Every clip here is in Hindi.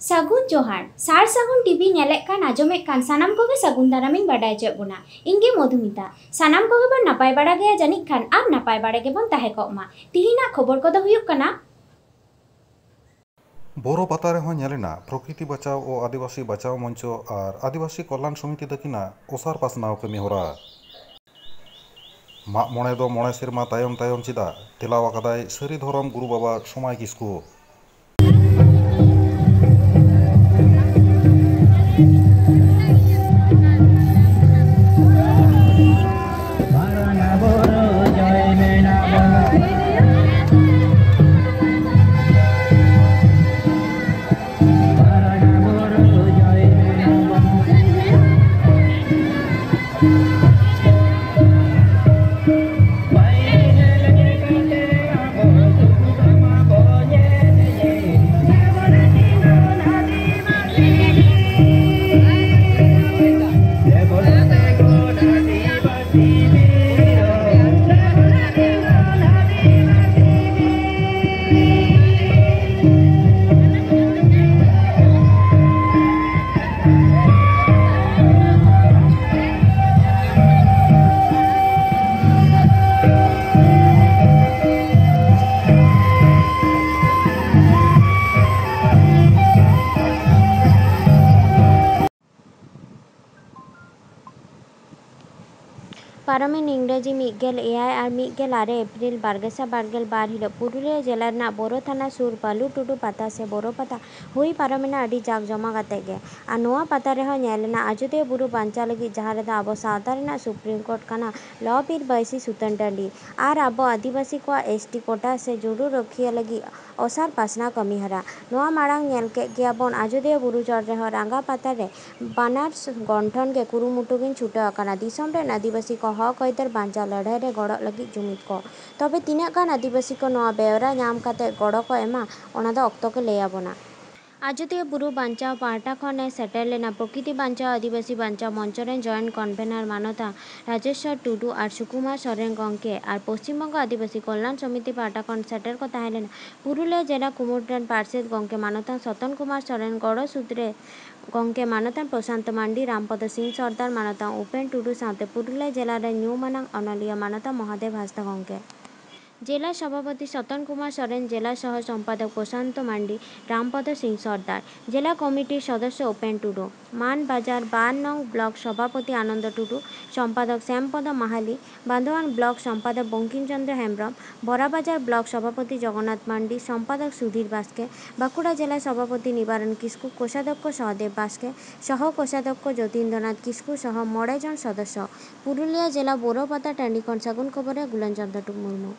सागुन जोहार सार सागुन टीवी नेलेक कान आजमेक कान सानाम कोगे सागुन दारामिन बाडाय चे बोना इंगे मधुमिता सानाम कोगे बन नापाय बाड़ा गया जानिक खान आर नापाय बाड़ा गे बन ताहे कोमा तिहिना खबर कोदो हुयुक काना बोरो पता रे नेलेना प्रकृति बचाव और आदिवासी बचाव मंच और आदिवासी कल्याण समिति दकिना ओसार पासनाव कमी होरा माग मणे दो मणे सेरमा तायम तायम चिदा तेलाव आकादाय सारी धरम गुरु बाबा समाय किस्कु पारमिन इंग्रेजी मिगेल एआई और मिगेल आरे एप्रिल बारगेसा बारगेल बार हिल पुरुलिया जिला ना बोरो थाना सुर पालू टुडू पता से बोरो पता हुई पारमिना अडी जाक जमा काते गे आ नोआ पता रे हो नेलना अजोदिया बुरु बांचा लगी जहां रे आबो सावता रेना सुप्रीम कोर्ट काना लॉ पीर बाइसी सुतन टांडी और आबो आदिवासी को एसटी कोटा से जुडू रखिया लगी ओसार पासना कमी हरा नोआ मारांग नेल के गिया बोन अजोदिया बुरु चढ़ रे हो रांगा पता रे बानार गंठन के कुरुमुटुगिन छुटा अकाना दिसम रे आदिवासी को हक अइदार बांचा लड़ाई रे गड़ लगी जुमिद को तबे तीना गान आदिवासी को नोआ बेवरा नाम काते गड़ को एमा ओना दो अक्तो के ले आबोना अजोदिया बुरु बांचाव पाहटा खने सेटेल लेना प्रकृति बांचाव आदिवासी बांचाव मंच रे जॉइंट कन्वेनर मानता राजेश्वर टुडू और सुकुमार सोरेन गंके और पश्चिम बंग आदिवासी कल्याण समिति पाहटा खन सेटेल को ताहेलेना पुरुलिया जिला कुमुरडान पार्षद गंके मानता सतन कुमार सोरेन गड़ सूत्रे गंके मानता प्रशांत मांडी रामपद सिंह सरदार मानता उपेन टुडू साथे पुरुलिया जिला रे न्यू मानांग अनलिया मानता महादेव हांसदा गंके जिला सभापति सतन कुमार सोरेन जिला सह संपादक प्रशांत मांडी रामपद सिंह सरदार जिला कमिटी सदस्य उपेन टुडू मान बाजार 12 नंग ब्लॉक सभापति आनंद टुडू संपादक श्यामपद माहाली बांधवान ब्लॉक संपादक बंकिम चंद्र हेम्ब्रम बराबाजार ब्लॉक सभापति जगन्नाथ मांडी संपादक सुधीर बास्के बांकुड़ा जिला सभापति निवारण किस्कू कोषाध्यक्ष सहदेव बास्के सह कोषाध्यक्ष ज्योतिन्द्रनाथ किस्कू सह 9 जन सदस्य पुरुलिया जिला बोरो पता टाँडी खन सागुन खबर गुलन चंद्र मुर्मू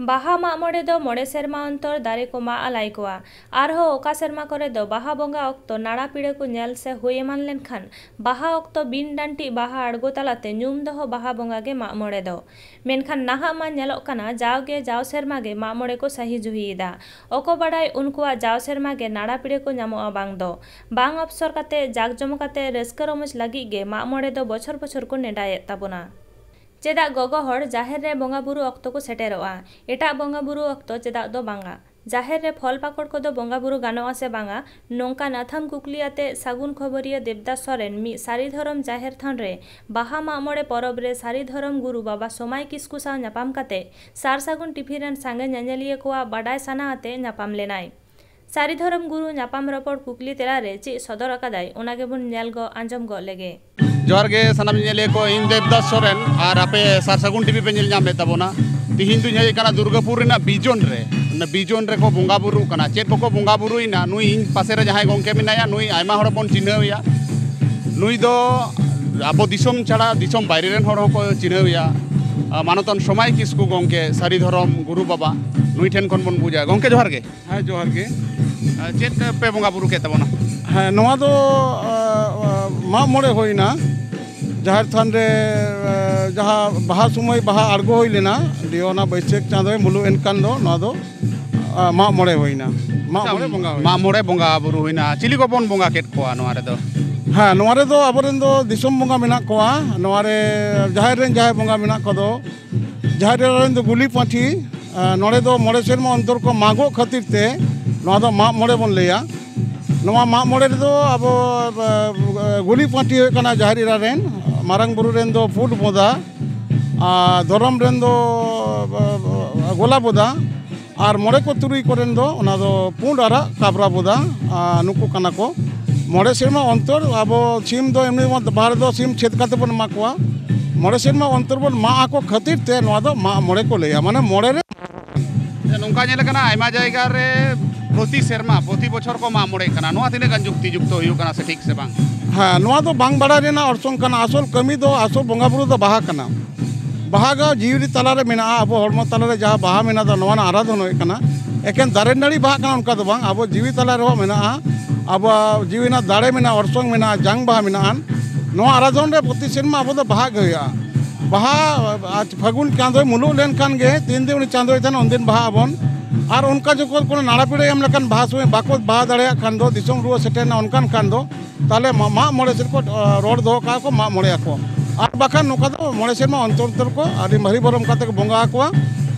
बाहा माग मोड़े दो मोड़े सेरमा अंतर दारे को मा आलाई कोआ आरहो ओका सेरमा करे दो बाहा बंगा अक्तो नाड़ा पीड़े को नेल से हुए मान लेनखान बाहा अक्तो बिन डांटी बाहा अड़गो तालाते ᱧᱩᱢ दो बाहा बंगा गे माग मोड़े दो मेनखान नाहा मा नेलोक काना जावगे जाव सेरमा गे माग मोड़े को सही जुहिदा ओको बाडाय उनकुआ जाव सेरमा गे नाड़ा पीड़े को ᱧᱟᱢᱚᱜᱼᱟ बांग दो बांग अवसर काते जाग जम काते रस्का रमज लगी गे माग मोड़े दो बछर बछर को नेडायेत ताबोना चेदा गोगो हर जाहेर रे बंगा बुरु अक्तो को सेटेरोआ एटा बंगा बुरु अक्तो चेदा दो बांगा जाहेर रे फल पाकड़ को दो बंगा बुरु गानोआ से बांगा नोंका नाथाम कुकली आते सागुन खबरिया देवदास सोरेन मी सारी धरम जाहेर थान रे बाहा माग मोड़े परब रे सारी धरम गुरु बाबा सोमाय किस्कु साव ᱧᱟᱯᱟᱢ काते सार सागुन टिफी रेन सांगे ᱧᱮᱧᱮᱞᱤᱭᱟᱹ कोआ बाडाय साना आते ᱧᱟᱯᱟᱢ लेनाय सारी धरम गुरु ᱧᱟᱯᱟᱢ रपड़ कुकली तेला रे चे सदर अकादाय ओनागे बुन ᱧᱮᱞ गो आंजम गो लेगे जोहार गे सानाम ᱧᱮᱧᱮᱞᱤᱭᱟᱹ को इन देवदास सोरेन और आपे सार सागुन टीवी पे ᱧᱮᱞ ᱧᱟᱢ ताबोना तिहिन दुñ हेज काना दुर्गापुर रेना बीजोन रे को बंगा बुरु काना चेद को बंगा बुरुइना नुई इन पासे रे जहाय गोंके मिनाया नुई आयमा हड़ बोन चिन्हविया नुई दो आबो दिसोम छाड़ा दिसोम बायरे रेन हड़ को चिन्हविया मानतन सोमाय किस्कु गोंके सारी धरम गुरु बाबा नुई ठेन खन बोन बुझा गोंके जोहार गे हाँ जोहार गे चेद पे बंगा बुरु के ताबोना हाँ नवा दो माग मोड़े होइना जाहिर थान रे जहाँ बाहा समय बाहा आड़गो होई लेना दियोना बैसाख चाँदो मुलु एनकान दो नवा दो माग मोड़े होइना माग मोड़े बंगा बुरु होइना चिली को बोन बंगा केट कोआ नवा रे दो हाँ नवा रे दो अबरेन दो दिसोम बंगा मेना कोआ नवा रे जाहिर रेन जाहे बंगा मेना को दो जाहिर रेन दो गुली पाठी नोड़े दो मोड़े सेरमा अंतर को मागो खातिर ते नवा दो माग मोड़े बोन लेया नवा माग मोड़े दो अब गुली पाठी होय काना जाहिर इरा रेन मारंग बुरु रेन दो फुट बोदा धरम रेन दो गोला बोदा और मोड़े को तुरुई कोरेन दो ओना दो पुंड आरा काबरा बोदा नुकु काना को मोड़े सेरमा अंतर अब सीम दो एमनी बाहर दो सीम छेद काते बन मा कोआ मोड़े सेरमा अंतर बन मा आको खातिर ते नवा दो माग मोड़े को लेया माने मोड़े रे नोंका नेल काना आयमा जायगा रे प्रति सेरमा प्रति बछर को माग मोड़े काना नोआ तिने गान जुक्ति जुक्त हुयु काना से ठीक से बांग हाँ नवा दो बांग बड़ा रेना अरसों काना आसल कमी दो आसल बंगा बुरु दो बाहा काना बाहा गा जीवरी तला रे मेना अब हड़मो तला रे जहाँ बाहा मेना दो नवा आराधन होय काना एकेन दारे नाड़ी बाहा काना उनका दो बांग अब जीवी तला रे मेना अब जीवी ना दाड़े मेना अरसों मेना जांग बाहा मेना नवा आराधन रे प्रति सेरमा अब दो बाहा गया बाहा फागुन चाँदो मुलुक लेनखान गे 3 दिन चाँदो थाना उन दिन बाहा आबन और उनका जो को नाड़ा पीड़े एम लेकान बाहा समय बाको बाहा दाड़े खान दो दिसोम रुआ सेटेना उनकान खान दो ताले माग मोड़े सेर को रोड दो का को माग मोड़े को और बाखान नोका दो मोड़े सेरमा अंतर को आदि मरी बरम काते को बंगा को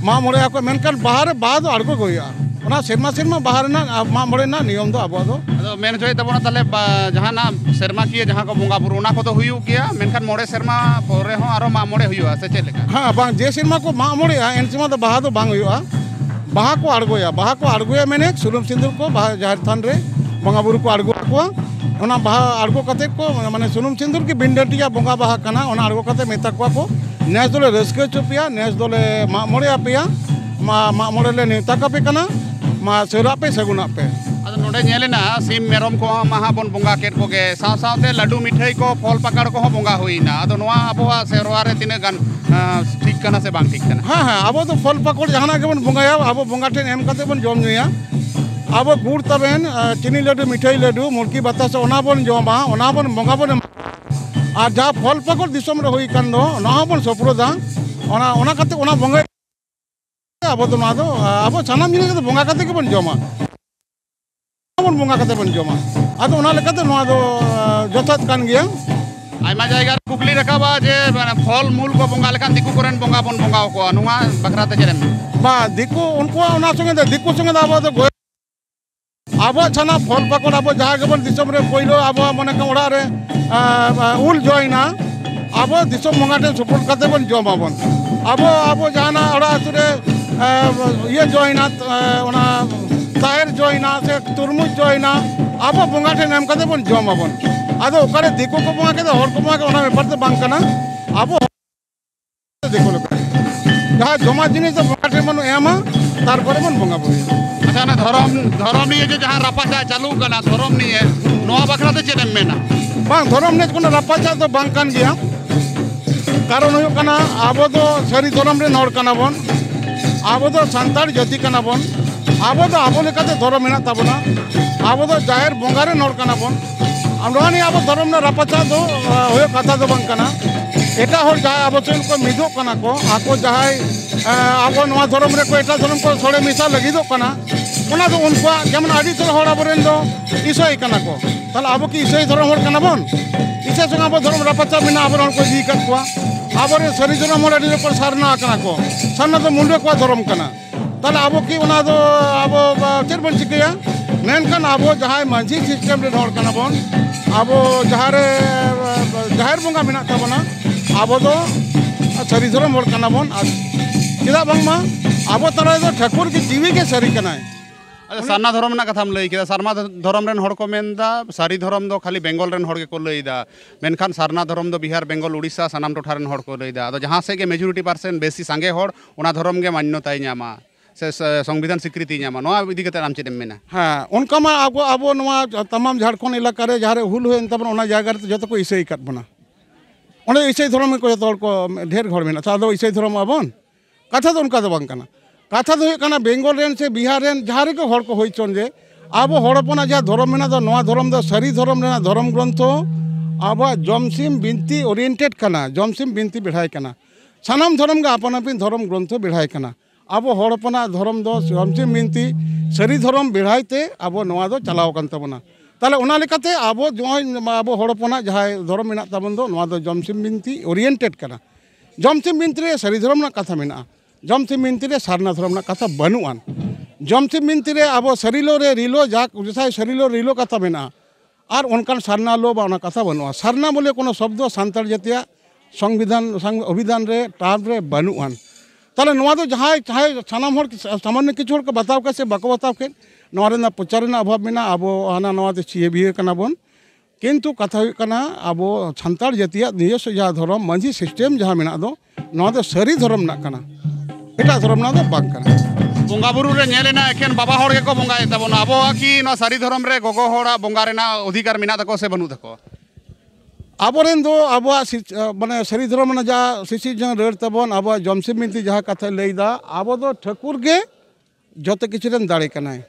माग मोड़े को मेनकान बाहर बाहा दो अड़गो गया ओना सेरमा बाहर ना माग मोड़े ना नियम दो आबो दो मेन जोय तबोना ताले जहां ना सेरमा किए जहां को बंगा बुरु ओना को तो हुयु गया मेनखान मोड़े सेरमा परे हो आरो माग मोड़े हुयुआ से चेद लेका हाँ बांग जे सेरमा को माग मोड़े एन सेमा दो बाहा दो बांग हुयुआ बाहा को अड़गोया मैंने सुलुम सिंदूर को बाहा जाहिर थान रे बंगा बुरु को अड़गो को ओना बाहा अड़गो कते को माने सुनुम सिंदूर की बिंडटिया बंगा बाहा कना ओना अड़गो कते मेता को नेस दोले रस्के चुपिया नेस दोले माग मोड़े आपेया माग मोड़े ले नेता कापे कना मा सेरा पे सगुना पे अद नोडे नेलेना सीम मेरम को माहा बोन बंगा केट को गे साव सावते लड्डू मिठाई को फल पकड़ को बंगा होइना अद नोआ अबवा सेरवा रे तिने गान ठीक कना से बांग ठीक कना हाँ हाँ अब तो फल पकड़ जहाना के बन बंगाया अब बंगा ठेन एम कते बन जम नुया अब गुड़ तबेन चीनी लड्डू मिठाई लड्डू मुर्गी बतासा ओना बन जमा ओना बन बंगा बन और जहाँ फल पकड़ दिसम रे होई कान दो ना बन सपुरदा ओना ओना कते ओना बंगा अब तो ना दो अब सानाम जिनिस तो बंगा कते के बन जमा बन बंगा कते बन जमा अद ओना लेकाते नोआ दो जथात कान गया आयमा जायगा कुकली रखाबा जे फल मूल को बंगा लेकान दिकु कोरेन बंगा बोन बंगा को नुआ बकराते जेरेन बा दिकु उनको ओना संगे दिकु संगे अब तो अब छाना फल पकड़ अब जहाँ के बन दिसम रे पहिलो अब मने के ओड़ा रे उल जॉइना अब दिसम बंगा ठेन सपोर्ट कते बन जमा बन अब जहाना ओड़ा आतुरे ये जॉइना ओना तायर जॉइना से तुरमुज जॉइना अब बंगा ठेन एम कते बन जमा बन आदो ओकारे दिकु को बंगा के हर को बंगा के ओना बेपार ते बांग कना अब देखो लोग जहाँ जमा जिनिस बंगा ठेन बन एमा तार परे बन बंगा बुरी अच्छा ना धरम नहीं है जहाँ रापाचा चालू कना धरम नहीं है नोआ बकरा ते चेदम मेना बांग धरम ने कोनो रापाचा तो बांग कान गया कारण हुयो कना आबो तो सारी धरम रे नोर कना बन आबो दो सांतार जाति कना बोन आबो लेकाते धर्म मेना ताबोना आबो दो जाहेर बोंगा रे नोर कना बोन आमरानी आबो धर्म ना रापाचा दो होय कथा दो बांग कना एटा होर जाय आबो चेन को मिदो कना को आको जाय आबो नवा धर्म रे को एटा धर्म को सोडे मिसा लगी दो कना ओना दो उनका जेमन आदि तो होड़ आबोरेन दो ईसाई कना को ताल आबो की ईसाई धर्म होड़ कना बोन ईसा संग आबो धर्म रापाचा मिना आबो को दी कत को आबोरे सरी धर्म होड़ आदि को सारना कना को सारना तो मुंडे को धर्म कना ताल आबो की ओना दो आबो चेर बन चिकया मेनखान आबो जहाय मांझी सिस्टम रे होड़ कना बोन आबो जहारे जाहेर बोंगा मिना ताबोना आबो दो सरी धर्म होड़ कना बोन चेदा बांगमा आबो तरा दो ठाकुर की जीवी के सरी कना सारना धर्म ना कथाम लई केदा सारना धर्म रेन हड़ को मेनदा सारी धर्म दो खाली बेंगल रेन हड़ के को लईदा मेनखान सारना धर्म दो बिहार बेंगल उड़ीसा सानाम टोठा रेन हड़ को लईदा आदो जहां से के मेजॉरिटी परसेंट बेसी सांगे हड़ ओना धर्म के मान्यताय ᱧᱟᱢᱟ से संविधान स्वीकृति ᱧᱟᱢᱟ नोआ इदी कते आम चेदम मेना हाँ उनका मा आबो नोआ तमाम झारखंड इलाका रे जहारे हुल होय तबन ओना जायगा रे जतो को ईसाई काट बना ओने ईसाई धर्म को जतो को ढेर घर मेना सादो ईसाई धर्म आबन कथा दो उनका दो बांग कना कथा दो कना बेंगल रेन से बिहार रेन जहारे को हड़ को होय चोन जे आबो हड़पना जा धर्म मेना दो नोआ धर्म दो सरी धर्म रेना धर्म ग्रंथ आबो जमसिम बिनती ओरिएंटेड कना जमसिम बिनती बिढ़ाय कना सानाम धर्म का अपन अपन धर्म ग्रंथ बिढ़ाय कना आबो हड़पना धर्म दो जमसिम बिनती सरी धर्म बिढ़ायते आबो नोआ दो चलाव कान तबना ताले ओना लेकाते आबो जो आबो हड़पना जहाय धर्म मेना ताबन दो नोआ दो जमसिम बिनती ओरिएंटेड कना जमसिम बिनती रे सरी धर्म ना कथा मेना जमसिम बिनती रे सारना धर्म ना कथा बनुआन जमसिम बिनती रे आबो सरीलो रे रिलो जाक जसाय सरीलो रिलो कथा मेना और उनकान सारना लो बा कथा बनुआ सारना बोले कोनो शब्द सांतार जातिया संविधान अभिधान रे टाब रे बनुआन ताले नोआ दो जहाय चाहे सानाम होड़ सामान्य किछु होड़ को बताव के से बाको बताव के नोआ रे ना प्रचार ना अभाव मेना आबो हाना नोआ ते छिए बिहे कना बोन किंतु कथा हुई कना आबो सांतार जातिया नियस जहा धर्म मांझी सिस्टम जहा मेना दो नोआ दो सरी धर्म ना कना एटा धर्म ना दो बांग कना बोंगा बुरु रे नेलेना एकेन बाबा होड़ के को बोंगा ताबोना आबो की नो सारी धर्म रे गोगो होड़ा बोंगा रेना अधिकार मेना तको से बनु तको आबोरेन दो आबो माने सरी धर्म ना जा सिसी जन रेर तबन आबो जमसिम बिनती जहा कथा लईदा आबो दो ठाकुर के जत किछु रेन दाड़े कनाय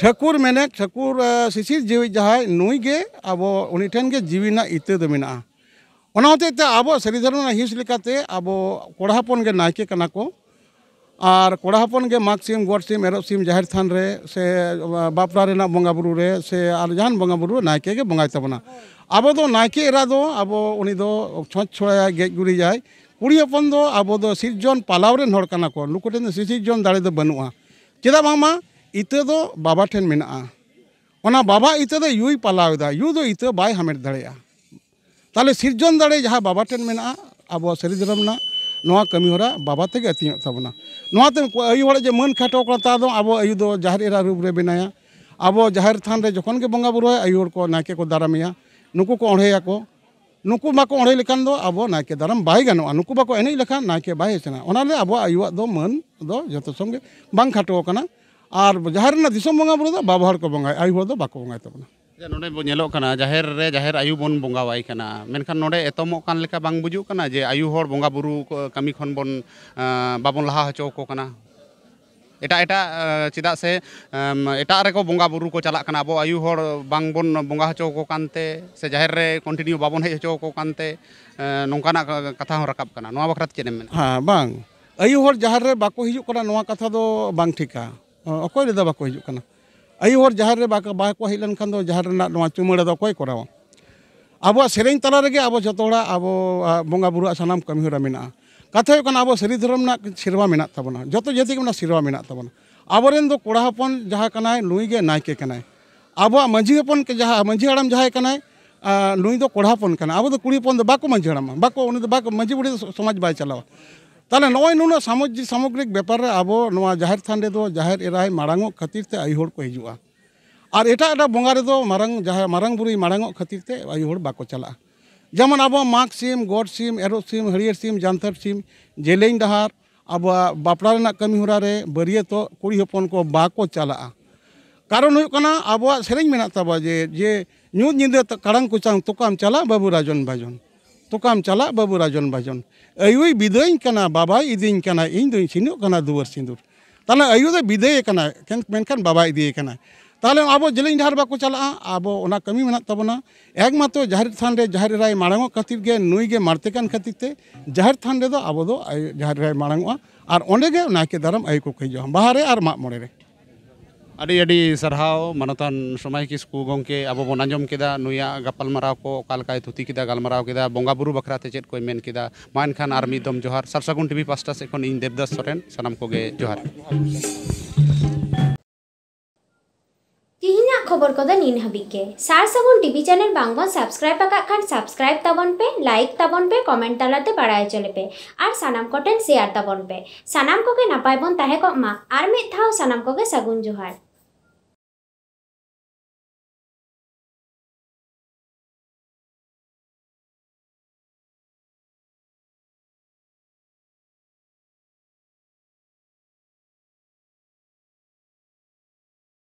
ठाकुर मेने ठाकुर सिसी जीवी जहाय नुई गे आबो उनी ठेन गे जीवी ना इते दो मेना ओना होते ते आबो सरी धर्म ना हिस लेकाते आबो कोड़ापन गे नायके कना को और कोड़ापन गे माग सिम गोड़ सिम एरो सिम जाहिर थान रे से बापरा रेना बोंगा बुरु रे से आर जहान बोंगा बुरु नायके गे बोंगाय तबना आबो दो नायके एरा दो आबो उनी दो छोच छोड़ा गेज गुरी जाय कुड़ी हपन दो आबो दो सिरजन पालाव रेन हड़ कना को नुको ठेन सिरजन दाड़े दो बनुआ चेदा बांगमा इते दो बाबा ठेन मेना ओना बाबा इते दो युई पालावदा यु दो इते बाय हामेट दाड़ेया ताले सिरजन दाड़े जहां बाबा ठेन मेना आबो सरी धर्म ना नोआ कमी होरा बाबा तेगे अतियो तबना नोआ ते अयु हड़ जे मन खाटो कना ता दो आबो अयु दो जाहिर एरा रूप रे बेनाया आबो जाहिर थान रे जखन के बोंगा बुरु अयु हड़ को नाके को दारामिया नुकु को ओढ़ेया को नुकु बाको ओढ़े लेखान दो आबो नाके दाराम बाय गानोआ नुकु बाको एनै लेखान नाके बाय हेचना ओनाले आबो अयुआ दो मन दो जतो संगे बांग खाटो कना और जाहिर ना दिसम बोंगा बुरु दो बाबा हड़ को बोंगाय अयु हड़ दो बाको बोंगाय तबना नोडे नेलो कना जाहेर रे जाहेर आयु बोन बोंगा वाई कना मेनखान नोडे एतमो कान लेका बांग बुजु कना जे आयु हड़ बोंगा बुरु कमी खन बोन बाबोन लहा हचो को कना एटा एटा चिदा से एटा रे को बोंगा बुरु को चला कना आबो आयु हड़ बांग बोन बोंगा हचो को कानते से जाहेर रे कंटिन्यू बाबोन हे हचो को कानते नोंकाना कथा हो रकाब कना नोआ बखरात चेदम मेना हां बांग आयु हड़ जाहेर रे बाको हिजु कना नोआ कथा दो बांग ठिका अकोय रे दो बाको हिजु कना आयु हड़ जहार रे बाको हेज लेनखान दो जहार रेना नोआ चुमड़ा दो कोय करावा आबो सेरेñ तला रेगे आबो जतोड़ा आबो बोंगा बुरु सानाम कमी होरा मेना कथा हुई कना आबो सरी धर्म ना सिरवा मेना तबना जतो जाति के सिरवा मेना तबना आबोरेन दो कोड़ा हपन जहा कनाय नुई गे नायके कनाय आबो मांझी हपन के जहा मांझी हड़ाम जहाय कनाय नुई दो कोड़ा हपन कना आबो दो कुड़ी हपन दो बाको मांझी हड़ाम बाको उनी दो बाको मांझी बुढ़ी समाज बाय चलावा ताले नय नुना सामग्रिक व्यापार रे आबो नोआ जाहिर थान रे दो जाहिर एराय मारांगो खातिर ते आयु हड़ को हिजुआ और एटा एटा बोंगा रे दो मारांग जहा मारांग बुरी मारांगो खातिर ते आयु हड़ बाको चला जेमन आबो माग सिम गोड़ सिम एरो सिम हरियर सिम जानथर सिम जेलेñ डहार आबो बापड़ा रेना कमी होरा रे बरिये तो कुड़ी हपन को बाको चला कारण हुई कना आबो सेरेñ मेना तबा जे न्यूज निंदे काड़ांग कुचांग तुकाम चला बाबू राजन बाजन तोकाम चला बाबू राजन बाजन आयुई बिदाय कना बाबा इदिन कना इन दुई सिनु कना दुवर सिंदूर ताले आयु दे बिदाय कना मेनखान बाबा इदी कना ताले अब जेलिंग डाहर बाको चला अब ओना कमी मेना तबना एकमात्र जाहिर थान रे जाहिर राय मांगो खातिर गे नुई गे मारते कान खातिर ते जाहिर थान रे दो अब दो जाहिर राय मांगो और ओंडे गे नाके दाराम आई को कहिजो बाहरे और माग मोड़े रे अड़ी अड़ी सरहाव मनोतान समय किस्कू गोंके अब बन आंजम केदा नुया गपालमाराव को कालकाय थुती केदा गालमाराव केदा बोंगा बुरु बखराते चेत कोय मेन केदा मान खान आर मिदम जोहार सारसागुन टीवी पास्टा से खन इन देवदास सोरेन सनाम कोगे जोहार तिहिना खबर को नीन हबिके सारसागुन टीवी चैनल बांगबन सब्सक्राइब आका खान सब्सक्राइब ताबन पे लाइक ताबन पे कमेंट तालाते बाड़ाय चले पे आर सानाम कोटेन शेयर ताबन पे सानाम कोगे नापाय बन ताहे को मा आर मिद थाव सानाम कोगे सागुन जोहार।